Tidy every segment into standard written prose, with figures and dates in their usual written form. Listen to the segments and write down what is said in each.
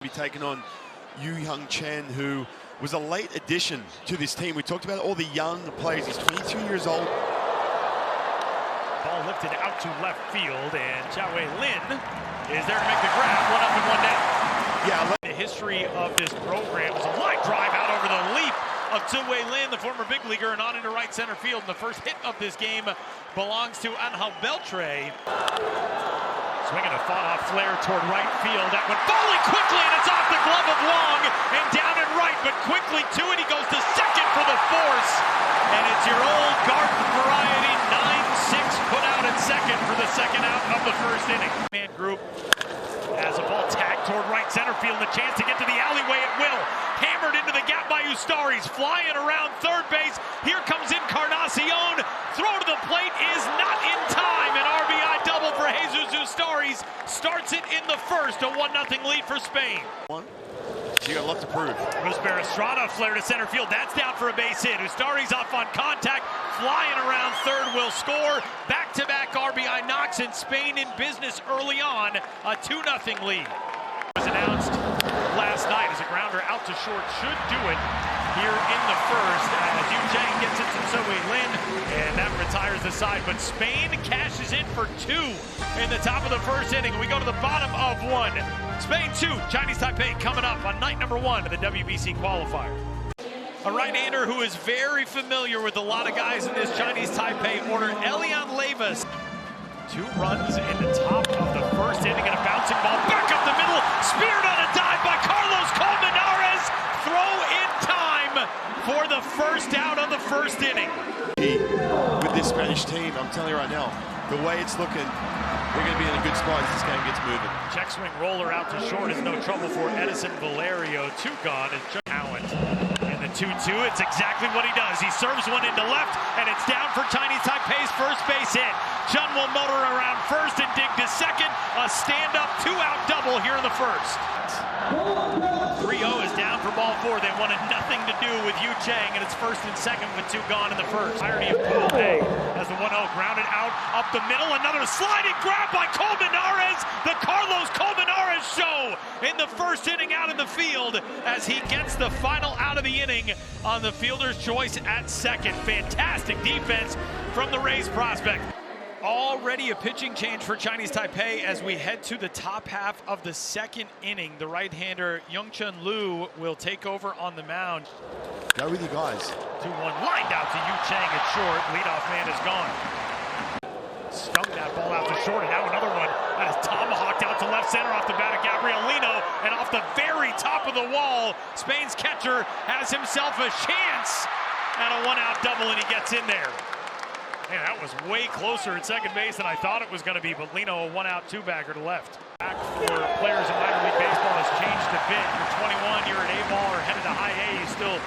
Be taking on Yu Young Chen, who was a late addition to this team. We talked about all the young players. He's 22 years old. Ball lifted out to left field, and Chao-Wei Lin is there to make the grab. 1 up and 1 down. Yeah. The history of this program is a line drive out over the leap of Chao-Wei Lin, the former big leaguer, and on into right center field. And the first hit of this game belongs to Angel Beltre. Swinging a fought-off flare toward right field. That went falling quickly, and it's off the glove of Wong and down and right, but quickly to it. He goes to second for the force, and it's your old Garden variety 9-6 put out at second for the second out of the first inning. Man group has a ball tagged toward right center field, and a chance to get to the alleyway at will. Hammered into the gap by Ustari's, flying around third base. Here comes Encarnacion. Throw to the plate is not in time. An RBI double for Jesus Ustari's. Starts it in the first, a 1-0 lead for Spain. You got a lot to prove. Rusper Estrada flare to center field. That's down for a base hit. Ustari's off on contact. Flying around third will score. Back-to-back RBI knocks, and Spain in business early on. A 2-0 lead. Was announced last night as a grounder out to short should do it here in the first as Yu Chang gets it to Chao-Wei Lin, and that retires the side. But Spain cashes in for 2 in the top of the first inning. We go to the bottom of 1. Spain 2, Chinese Taipei coming up on night number 1 of the WBC qualifier. A right-hander who is very familiar with a lot of guys in this Chinese Taipei order, Elian Levis. 2 runs in the top of the first inning, and a bouncing ball back up the middle, speared on a dive by Carlos Colmenares. Throw in time for the first out of the first inning. With this Spanish team, I'm telling you right now, the way it's looking, we're going to be in a good spot as this game gets moving. Check swing roller out to short is no trouble for Edison Valerio. 2 gone is Talent. And the 2-2, it's exactly what he does. He serves one into left, and it's down for Chinese Taipei's first base hit. Chun will motor around first and dig to second. A stand-up 2-out double here in the first. 3-0 is down for ball 4. They wanted nothing to do with Yu Chang, and it's first and second with 2 gone in the first. Irony of Pool A as the 1-0 grounded out up the middle. Another sliding grab by Colmenares. The Carlos Colmenares show in the first inning out in the field as he gets the final out of the inning on the fielder's choice at second. Fantastic defense from the Rays prospect. Already a pitching change for Chinese Taipei as we head to the top half of the second inning. The right-hander Youngchun Liu will take over on the mound. Go with you guys. 2-1 lined out to Yu Chang at short. Leadoff man is gone. Stung that ball out to short, and now another one that is tomahawked out to left center off the bat of Gabrielino, and off the very top of the wall, Spain's catcher has himself a chance at a 1-out double, and he gets in there. Man, that was way closer at second base than I thought it was going to be, but Lino, a 1-out 2-bagger to left. Back for players in minor league baseball has changed a bit. You're 21, you're at A-ball or headed to high A, you still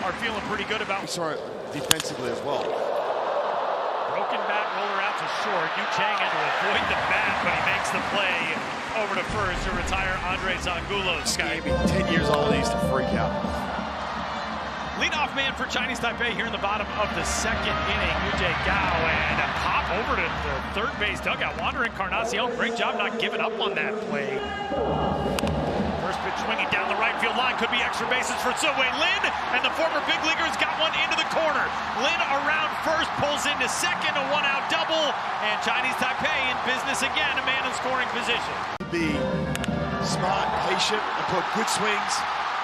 are feeling pretty good about. We saw it defensively as well. Broken bat roller out to short. Yu Chang had to avoid the bat, but he makes the play over to first to retire Andres Angulos. This guy, 10 years old, he needs to freak out. Leadoff man for Chinese Taipei here in the bottom of the second inning. Yu Gao, and a pop over to the third base dugout. Wander Encarnacion, great job not giving up on that play. First pitch swinging down the right field line. Could be extra bases for Chao-Wei Lin, and the former big leaguer's got one into the corner. Lin around first, pulls into second, a 1-out double, and Chinese Taipei in business again, a man in scoring position. Be smart, patient, and put good swings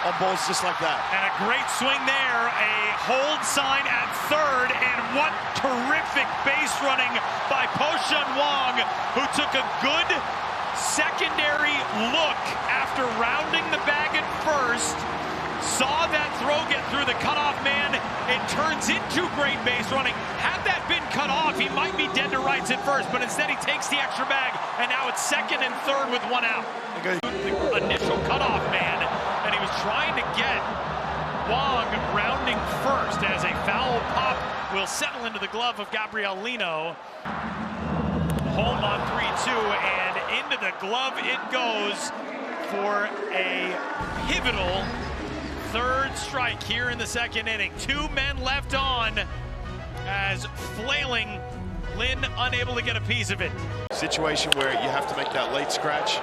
on balls just like that. And a great swing there, a hold sign at third, and what terrific base running by Po-Shun Wong, who took a good secondary look after rounding the bag at first, saw that throw get through the cutoff man. It turns into great base running. Had that been cut off, he might be dead to rights at first, but instead he takes the extra bag, and now it's second and third with 1 out. The initial cutoff man, and he was trying to get Wong rounding first as a foul pop will settle into the glove of Gabrielino. Home on 3-2, and into the glove it goes for a pivotal third strike here in the second inning. 2 men left on as flailing Lin unable to get a piece of it. Situation where you have to make that late scratch.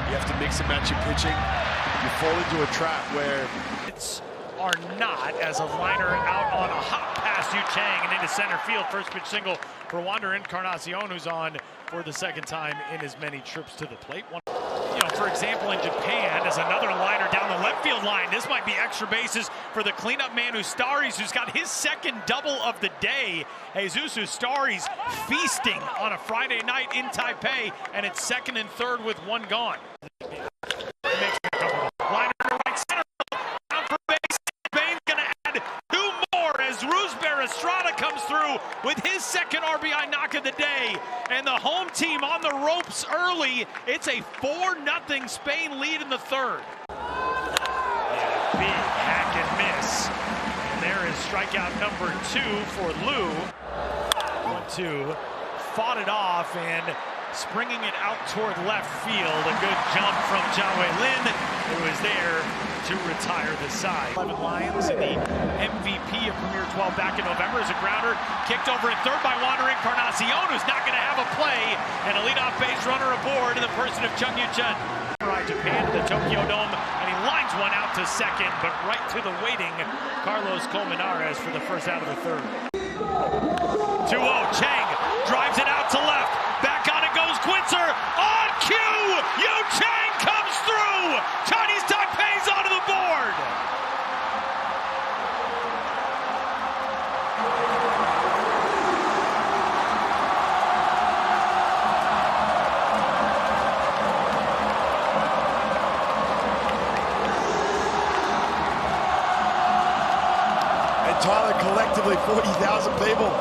You have to mix and match your pitching. You fall into a trap where It's are not, as a liner out on a hop past Yu Chang and into center field. First pitch single for Wander Encarnacion, who's on for the second time in as many trips to the plate. You know, for example, in Japan, as another liner down the left field line, this might be extra bases for the cleanup man Ustaris, who's got his second double of the day. Jesus Ustaris feasting on a Friday night in Taipei, and it's second and third with one gone. Liner to right center, down for base. Bain's going to add two more as Roosevelt Estrada comes through with his second RBI knock of the day. And the home team on the ropes early. It's a 4-0 Spain lead in the third. Yeah, big hack and miss. And there is strikeout number 2 for Liu. 1-2. Fought it off and springing it out toward left field. A good jump from Jiawei Lin, who is there to retire the side. 11 Lions in the MVP of Premier 12 back in November as a grounder kicked over at third by Wander Encarnacion, who's not going to have a play, and a leadoff base runner aboard in the person of Chung Yu-chun. Japan to the Tokyo Dome, and he lines one out to second, but right to the waiting Carlos Colmenares for the first out of the third. 2-0, Chang drives it out to left. Back on it goes Quincer. On cue, Yu Chang comes through. Chinese Taipei's onto the board. and Tyler, collectively 40,000 people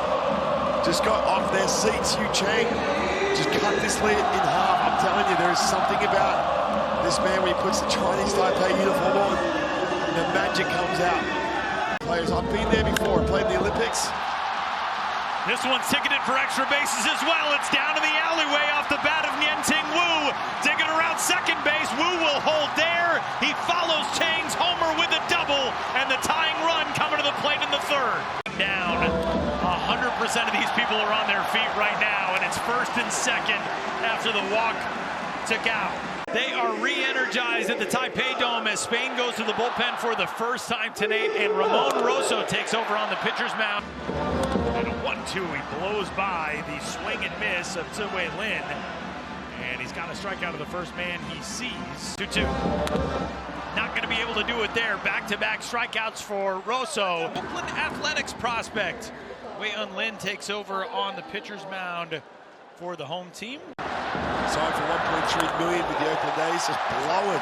just got off their seats. Yu Chang just cut this lead in half. I'm telling you, there is something about this man when he puts the Chinese Taipei uniform on, the magic comes out. Players, I've been there before, played in the Olympics. This one's ticketed for extra bases as well. It's down to the alleyway off the bat of Nianting Wu. Digging around second base. Wu will hold there. He follows Chang's homer with a double, and the tying run coming to the plate in the third. Down. 100% of these people are on their feet right now, and it's first and second after the walk to Gao. They are re-energized at the Taipei Dome as Spain goes to the bullpen for the first time tonight, and Ramon Rosso takes over on the pitcher's mound. And a 1-2, he blows by the swing and miss of Ziwei Lin, and he's got a strikeout of the first man he sees. 2-2. Not going to be able to do it there. Back-to-back strikeouts for Rosso. Oakland Athletics prospect Wei-Un Lin takes over on the pitcher's mound for the home team. Signed for $1.3 million with the Oakland A's, just blowing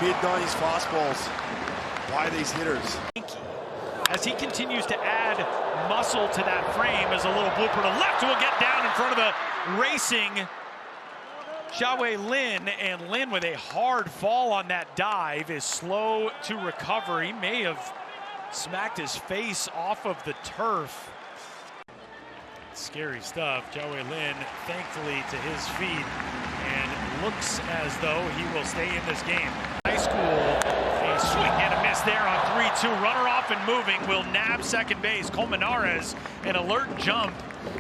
mid-90s fastballs by these hitters. As he continues to add muscle to that frame, as a little blooper to left will get down in front of the racing Jiawei Lin, and Lin with a hard fall on that dive is slow to recover. He may have smacked his face off of the turf. Scary stuff. Jiawei Lin thankfully to his feet and looks as though he will stay in this game. High school, a swing and a miss there on 3-2. Runner off and moving will nab second base. Colmenares, an alert jump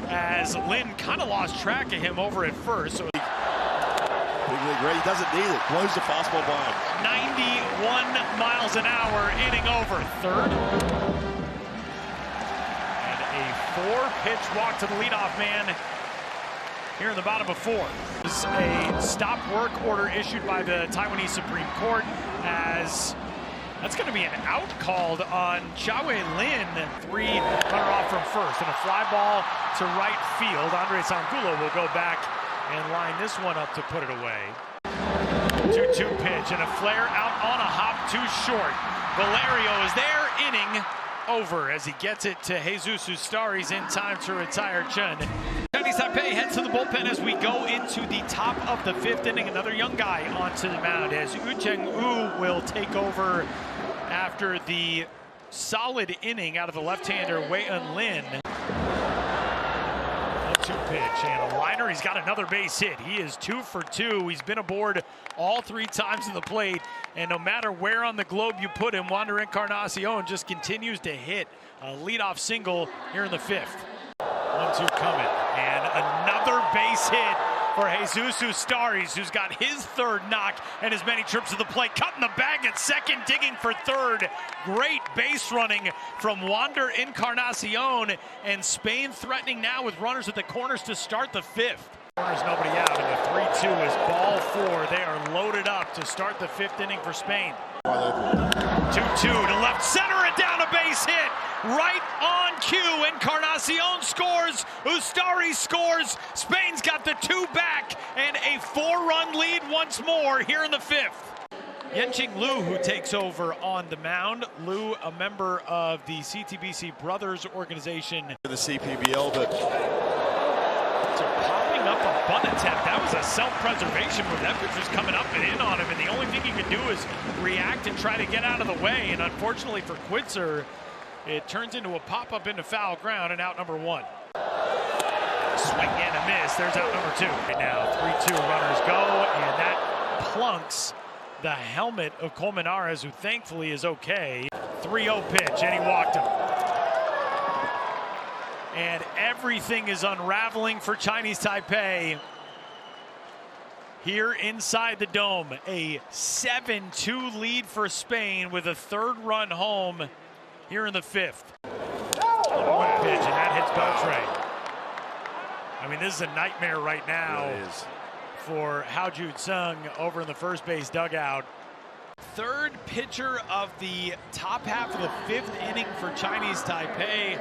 as Lin kind of lost track of him over at first. So Big league ready, he doesn't need it. Blows the fastball by him. 91 miles an hour, inning over. Third. And a 4-pitch walk to the leadoff man here in the bottom of 4. This is a stop work order issued by the Taiwanese Supreme Court, as that's going to be an out called on Jiawei Lin. 3 runner off from first, and a fly ball to right field. Andres Angulo will go back and line this one up to put it away. 2-2 pitch and a flare out on a hop too short. Valerio is there, inning over as he gets it to Jesus Ustaris in time to retire Chun. Chinese Taipei heads to the bullpen as we go into the top of the 5th inning. Another young guy onto the mound as Yu Cheng Wu will take over after the solid inning out of the left-hander Wei-Un Lin. 1-2 pitch and a liner. He's got another base hit. He is 2 for 2. He's been aboard all 3 times in the plate, and no matter where on the globe you put him, Wander Encarnacion just continues to hit a leadoff single here in the 5th. 1-2 coming, and another base hit for Jesus Ustaris, who's got his third knock and as many trips to the plate. Cutting the bag at second, digging for third. Great base running from Wander Encarnacion, and Spain threatening now with runners at the corners to start the fifth. Corners, nobody out, and the 3-2 is ball four. They are loaded up to start the fifth inning for Spain. 2-2 to left center and down a base hit. Right on cue. Encarnacion scores. Ustari scores. Spain's got the two back and a 4-run lead once more here in the fifth. Yenqing Liu, who takes over on the mound. Liu, a member of the CTBC Brothers organization. The CPBL, but so popping up a bunt attempt. That was a self-preservation move. That pitcher's coming up and in on him, and the only thing he could do is react and try to get out of the way. And unfortunately for Quitzer, it turns into a pop-up into foul ground and out number one. Swing and a miss. There's out number two. Right now, 3-2 runners go, and that plunks the helmet of Colmenares, who thankfully is okay. 3-0 pitch, and he walked him. And everything is unraveling for Chinese Taipei here inside the dome. A 7-2 lead for Spain with a third run home here in the fifth. One pitch, and that hits Beltray. I mean, this is a nightmare right now for Hao Ju-sung over in the first base dugout. Third pitcher of the top half of the fifth inning for Chinese Taipei,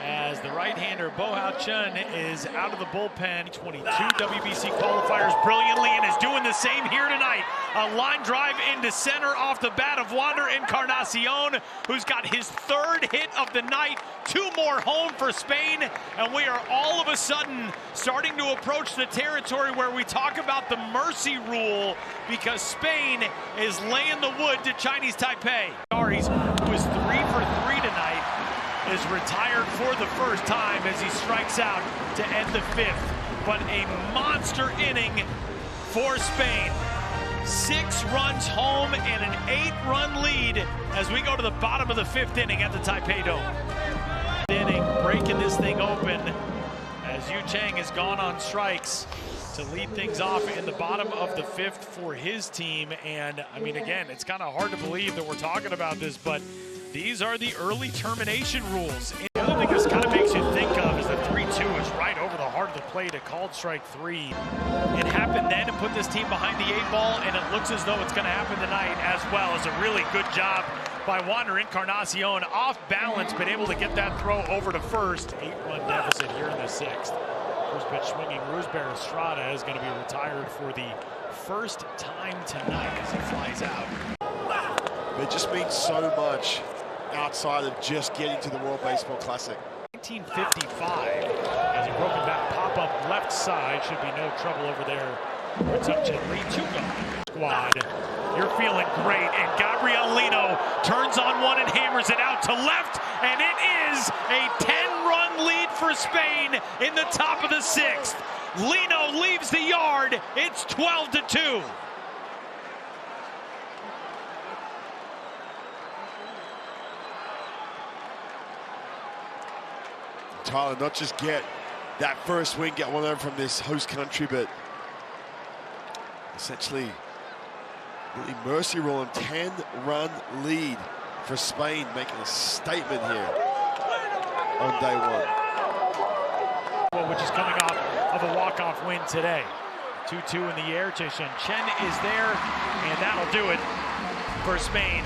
as the right-hander Bo Hao Chun is out of the bullpen. 22 WBC qualifiers brilliantly and is doing the same here tonight. A line drive into center off the bat of Wander Encarnacion, who's got his third hit of the night. 2 more home for Spain, and we are all of a sudden starting to approach the territory where we talk about the mercy rule, because Spain is laying the wood to Chinese Taipei. Who is 3 for 3 tonight, is retired for the first time as he strikes out to end the fifth. But a monster inning for Spain. 6 runs home and an 8-run lead as we go to the bottom of the fifth inning at the Taipei Dome. Inning, breaking this thing open as Yu Chang has gone on strikes to lead things off in the bottom of the fifth for his team. And I mean, again, it's kind of hard to believe that we're talking about this, but these are the early termination rules. And the other thing this kind of makes you think of is that 3-2 is right over the heart of the plate, a called strike 3. It happened then to put this team behind the 8 ball, and it looks as though it's going to happen tonight as well. As a really good job by Wander Encarnacion, off balance, but able to get that throw over to first. 8-run deficit here in the sixth. First pitch swinging, Roosberg Estrada is going to be retired for the first time tonight as he flies out. It just means so much outside of just getting to the World Baseball Classic. 1955, as a broken bat pop-up left side, should be no trouble over there for Tung-Chen Lee. 2-go squad. You're feeling great, and Gabriel Lino turns on one and hammers it out to left, and it is a 10-run lead for Spain in the top of the sixth. Lino leaves the yard. It's 12-2. Tyler, not just get that first win, get one over from this host country, but essentially really mercy rule and 10-run lead for Spain, making a statement here on day one. Which is coming off of a walk-off win today. 2-2 in the air. Chen is there, and that'll do it for Spain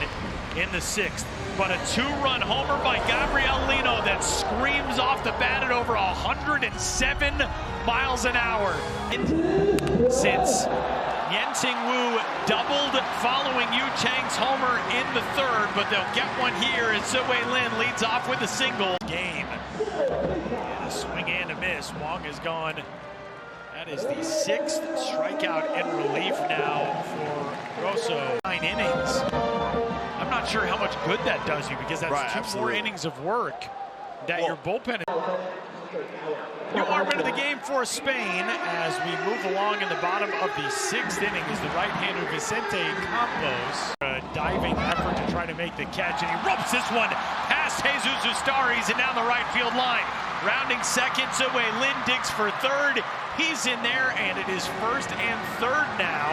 in the sixth. But a 2-run homer by Gabriel Lino that screams off the bat at over 107 miles an hour. Since Yenqing Wu doubled following Yu Chang's homer in the third, but they'll get one here as Siwei Lin leads off with a single. Game. And a swing and a miss. Wong is gone. That is the 6th strikeout in relief now for Grosso. 9 innings. I'm not sure how much good that does you, because that's 2 more innings of work that your bullpen. New mark of the game for Spain as we move along in the bottom of the 6th inning is the right-hander Vicente Campos. A diving effort to try to make the catch, and he ropes this one past Jesus Ustaris and down the right field line. Rounding second, Siwei Lin digs for third. He's in there, and it is first and third now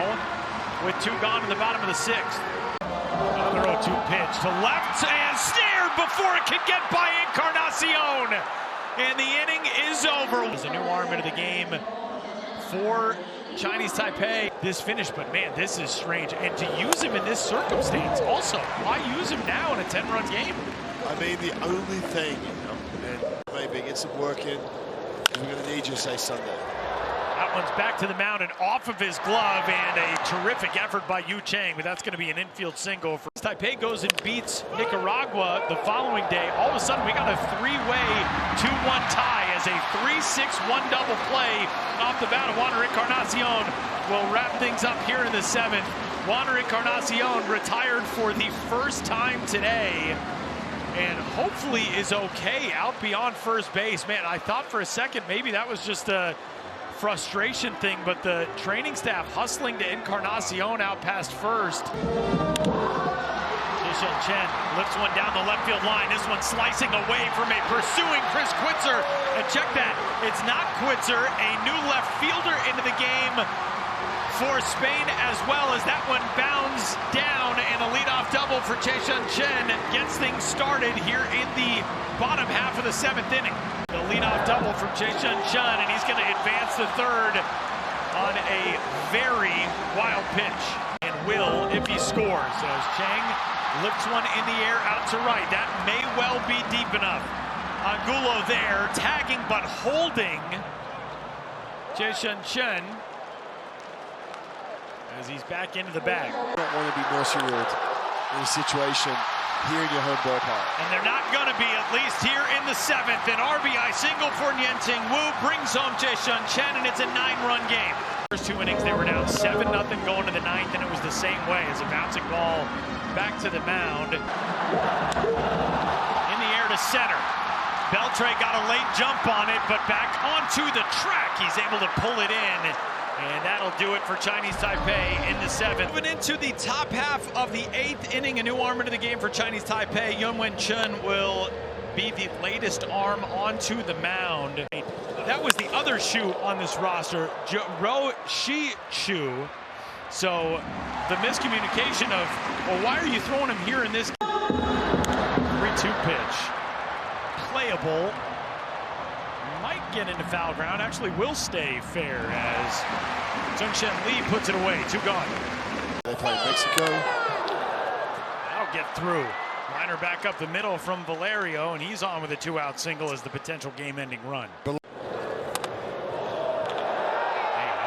with 2 gone in the bottom of the 6th. Another 0-2 pitch to left and snared before it could get by Encarnacion. And the inning is over. There's a new arm into the game for Chinese Taipei. This finish, but man, this is strange. And to use him in this circumstance also, why use him now in a 10-run game? I mean, the only thing, and maybe get some work in, is we're going to need you, say, Sunday. That one's back to the mound and off of his glove, and a terrific effort by Yu Chang, but that's going to be an infield single. For Taipei goes and beats Nicaragua the following day. All of a sudden, we got a 3-way 2-1 tie as a 3-6-1 double play off the bat of Wander Encarnacion will wrap things up here in the 7th. Wander Encarnacion retired for the first time today, and hopefully is okay out beyond first base. Man, I thought for a second maybe that was just a frustration thing, but the training staff hustling to Encarnacion out past first. Chen lifts one down the left field line. This one slicing away from a pursuing Chris Quitzer. And check that, it's not Quitzer, a new left fielder into the game for Spain, as well as that one bounds down, and a leadoff double for Chen gets things started here in the bottom half of the 7th inning. The leadoff double from Chen, and he's going to advance to third on a very wild pitch, and will if he scores. As Chang lifts one in the air out to right. That may well be deep enough. Angulo there, tagging but holding Chen as he's back into the bag. You don't want to be mercy ruled in a situation here in your home ballpark. And they're not going to be, at least here in the 7th. An RBI single for Nianting Wu brings home Chen, and it's a 9-run game. First 2 innings, they were down 7-0 going to the 9th, and it was the same way as a bouncing ball back to the mound. In the air to center. Beltre got a late jump on it, but back onto the track. He's able to pull it in. And that'll do it for Chinese Taipei in the 7th. Moving into the top half of the 8th inning, a new arm into the game for Chinese Taipei. Yunwen Chun will be the latest arm onto the mound. That was the other shoe on this roster, Ro Shi Chu. So the miscommunication of, well, why are you throwing him here in this 3-2 pitch? Playable. Might get into foul ground, actually will stay fair as Zheng Li puts it away. 2 gone. They play Mexico. That'll get through. Liner back up the middle from Valerio, and he's on with a 2-out single as the potential game-ending run. Hey, I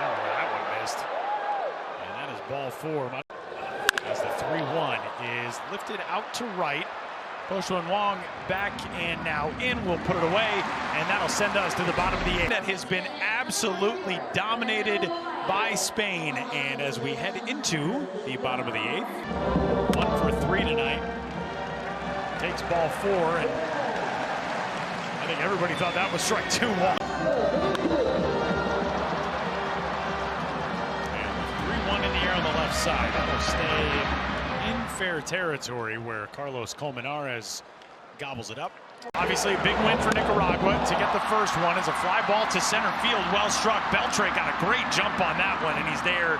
don't know where that one missed. And that is ball 4. As the 3-1 is lifted out to right. Poshuan Wong back and now in, will put it away, and that'll send us to the bottom of the 8th. That has been absolutely dominated by Spain, and as we head into the bottom of the 8th, 1 for 3 tonight. Takes ball 4, and I think everybody thought that was strike 2. 3-1 in the air on the left side. That'll stay in fair territory where Carlos Colmenares gobbles it up. Obviously a big win for Nicaragua to get the first one as a fly ball to center field. Well struck. Beltre got a great jump on that one, and he's there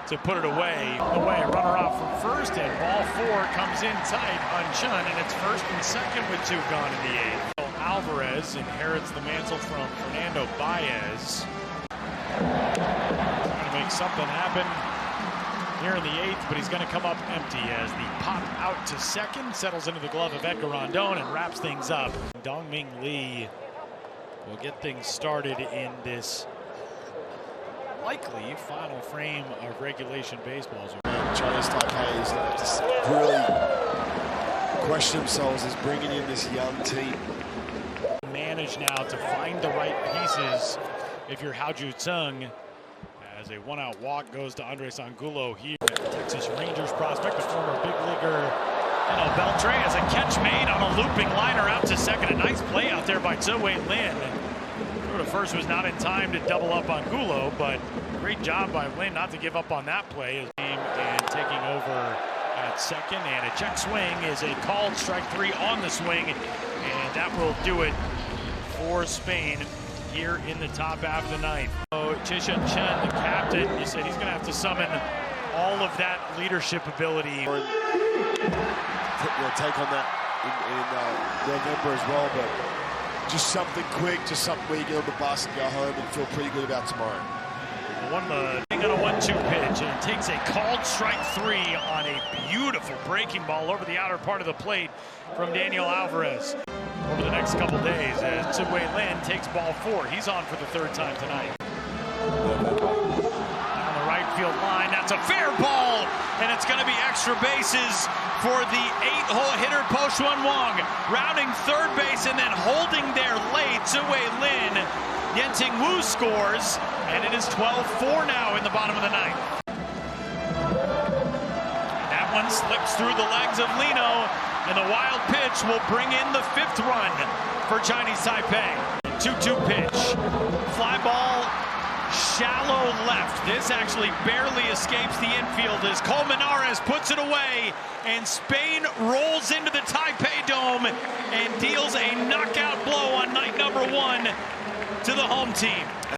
to put it away. Runner off from first, and ball 4 comes in tight on Chun, and it's first and second with 2 gone in the 8th. Alvarez inherits the mantle from Fernando Baez. Trying to make something happen here in the 8th, but he's going to come up empty as the pop out to second settles into the glove of Edgar Rondon and wraps things up. Dongming Li will get things started in this likely final frame of regulation baseball. Chinese Taipei is going to have to really question themselves as bringing in this young team. Manage now to find the right pieces if you're Hao Ju-tsung. As a 1-out walk goes to Andres Angulo here. Texas Rangers prospect, the former big leaguer, Beltre has a catch made on a looping liner out to second. A nice play out there by Ziwei Lin. Throw to first was not in time to double up on Angulo, but great job by Lin not to give up on that play. And taking over at second, and a check swing is a called strike 3 on the swing, and that will do it for Spain. here in the top half of the ninth. So Chishan Chen, the captain, you said he's going to have to summon all of that leadership ability. Take on that in November as well, but just something quick, just something where you get on the bus and go home and feel pretty good about tomorrow. On a 1-2 pitch, and it takes a called strike 3 on a beautiful breaking ball over the outer part of the plate from Daniel Alvarez. Over the next couple days, as Tzu-Wei Lin takes ball 4. He's on for the 3rd time tonight. On the right field line, that's a fair ball, and it's going to be extra bases for the 8-hole hitter Po Shun Wong, rounding 3rd base and then holding there late. Tzu-Wei Lin, Yenting Wu scores, and it is 12-4 now in the bottom of the ninth. That one slips through the legs of Lino, and the wild pitch will bring in the 5th run for Chinese Taipei. 2-2 pitch, fly ball, shallow left. This actually barely escapes the infield as Colmenares puts it away, and Spain rolls into the Taipei Dome and deals a knockout blow on night number 1 to the home team.